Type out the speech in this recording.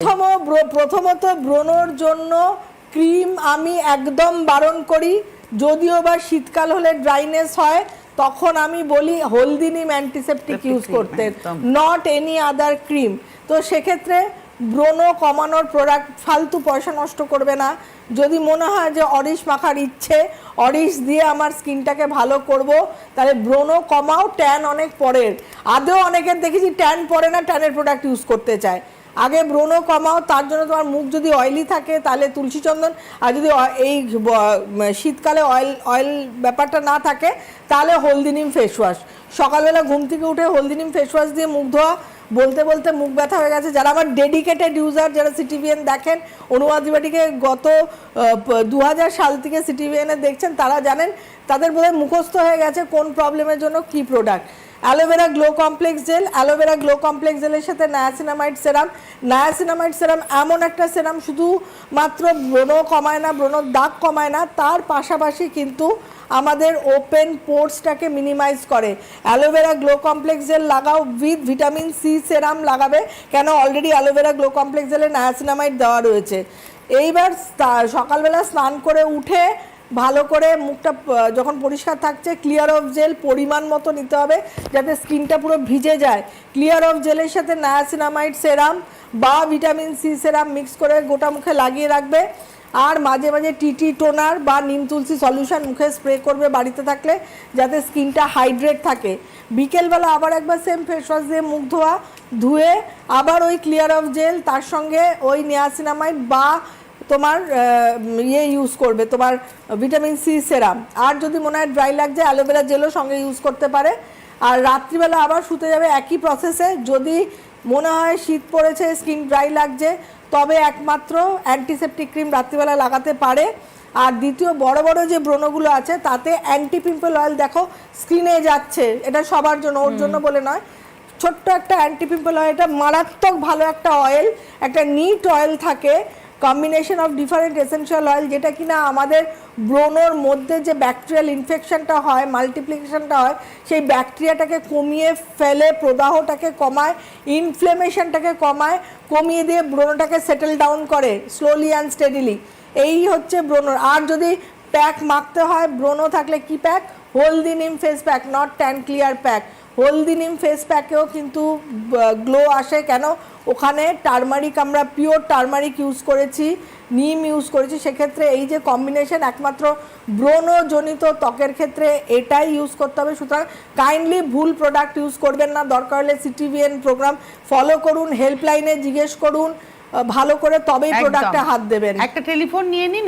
প্রথমত ব্রণর জন্য ক্রিম আমি একদম বারণ করি, যদিও বা শীতকাল হলে ড্রাইনেস হয় তখন আমি বলি হলদি নিম অ্যান্টিসেপটিক ইউজ করতে, নট এনি আদার ক্রিম। তো সেক্ষেত্রে ব্রণ কমানোর প্রোডাক্ট ফালতু পয়সা নষ্ট করবে না। যদি মনে হয় যে অরিশ মাখার ইচ্ছে, অরিশ দিয়ে আমার স্কিনটাকে ভালো করব, তাহলে ব্রণ কমাও, ট্যান অনেক পরের। আদৌ অনেকের দেখেছি ট্যান পরে না, ট্যানের প্রোডাক্ট ইউজ করতে চায়। আগে ব্রণ কমাও, তার জন্য তোমার মুখ যদি অয়েলি থাকে তাহলে তুলসী চন্দন, আর যদি এই শীতকালে অয়েল ব্যাপারটা না থাকে তাহলে হলদি নিম ফেস ওয়াশ। সকালবেলা ঘুম থেকে উঠে হলদি নিম ফেস ওয়াশ দিয়ে মুখ ধোয়া। বলতে বলতে মুখ ব্যথা হয়ে গেছে। যারা আমার ডেডিকেটেড ইউজার, যারা সিটিভিএন দেখেন, অনুবাদ বিবাটিকে গত 2000 সাল থেকে সিটিভিএনে দেখছেন, তারা জানেন, তাদের বোধহয় মুখস্থ হয়ে গেছে কোন প্রবলেমের জন্য কি product. Aloe vera glow complex gel, aloe vera glow complex জেলের সাথে নায়াসিনামাইড সেরাম। নায়াসিনামাইড সেরাম এমন একটা সেরাম শুধু মাত্র ব্রণ কমায় না, ব্রণর দাগ কমায় না, তার পাশাপাশি কিন্তু আমাদের ওপেন পোর্সটাকে মিনিমাইজ করে। অ্যালোভেরা গ্লো কমপ্লেক্স জেল লাগাও উইথ ভিটামিন সি সেরাম লাগাবে, কেন অলরেডি অ্যালোভেরা গ্লো কমপ্লেক্স জেলে নায়াসিনামাইড দেওয়া রয়েছে। এইবার সকালবেলা স্নান করে উঠে ভালো করে মুখটা যখন পরিষ্কার থাকছে, ক্লিয়ার অফ জেল পরিমাণ মতো নিতে হবে যাতে স্কিনটা পুরো ভিজে যায়। ক্লিয়ার অফ জেলের সাথে নায়াসিনামাইড সেরাম বা ভিটামিন সি সেরাম মিক্স করে গোটা মুখে লাগিয়ে রাখবে। আর মাঝে মাঝে টিটি টোনার বা নিম তুলসী সলিউশন মুখে স্প্রে করবে বাড়িতে থাকলে, যাতে স্কিনটা হাইড্রেট থাকে। বিকেলবেলা আবার একবার সেম ফেস ওয়াশ দিয়ে মুখ ধুয়ে আবার ওই ক্লিয়ার অফ জেল, তার সঙ্গে ওই নিয়াসিনামাইড বা তোমার ইউজ করবে, তোমার ভিটামিন সি সেরাম। আর যদি মনে হয় ড্রাই লাগছে, অ্যালোভেরা জেলও সঙ্গে ইউজ করতে পারে। আর রাত্রিবেলা আবার শুতে যাবে একই প্রসেসে। যদি মনে হয় শীত পড়েছে, স্কিন ড্রাই লাগছে, তবে একমাত্র অ্যান্টিসেপটিক ক্রিম রাত্রিবেলা লাগাতে পারে। আর দ্বিতীয় বড় বড় যে ব্রণগুলো আছে তাতে অ্যান্টি পিম্পল অয়েল, দেখো স্ক্রিনে যাচ্ছে, এটা সবার জন্য, ওর জন্য বলে নয়, ছোট্ট একটা অ্যান্টি পিম্পল অয়েল, এটা মারাত্মক ভালো একটা অয়েল, একটা নিট অয়েল থাকে, combination of different essential oil, যেটা কিনা আমাদের ব্রণর মধ্যে যে ব্যাকটেরিয়াল ইনফেকশনটা হয়, মাল্টিপ্লিকেশনটা হয়, সেই ব্যাকটেরিয়াটাকে কমিয়ে ফেলে, প্রদাহটাকে কমায়, ইনফ্লেমেশনটাকে কমিয়ে দিয়ে ব্রণটাকে সেটেল ডাউন করে স্লোলি অ্যান্ড স্টেডিলি। এই হচ্ছে ব্রণর। আর যদি প্যাক মাখতে হয় ব্রণ থাকলে, কি প্যাক? হলদি নিম face pack, not tan clear pack. হলদি নিম ফেস প্যাকেও কিন্তু গ্লো আসে, কেন? ওখানে টারমারিক, আমরা পিওর টারমারিক ইউজ করেছি, নিম ইউজ করেছি। সেক্ষেত্রে এই যে কম্বিনেশন, একমাত্র ব্রণজনিত ত্বকের ক্ষেত্রে এটাই ইউজ করতে হবে। সুতরাং কাইন্ডলি ভুল প্রোডাক্ট ইউজ করবেন না। দরকার হলে সিটিভিএন প্রোগ্রাম ফলো করুন, হেল্পলাইনে জিজ্ঞেস করুন ভালো করে, তবেই প্রোডাক্টে হাত দেবেন। একটা টেলিফোন নিয়ে নিন।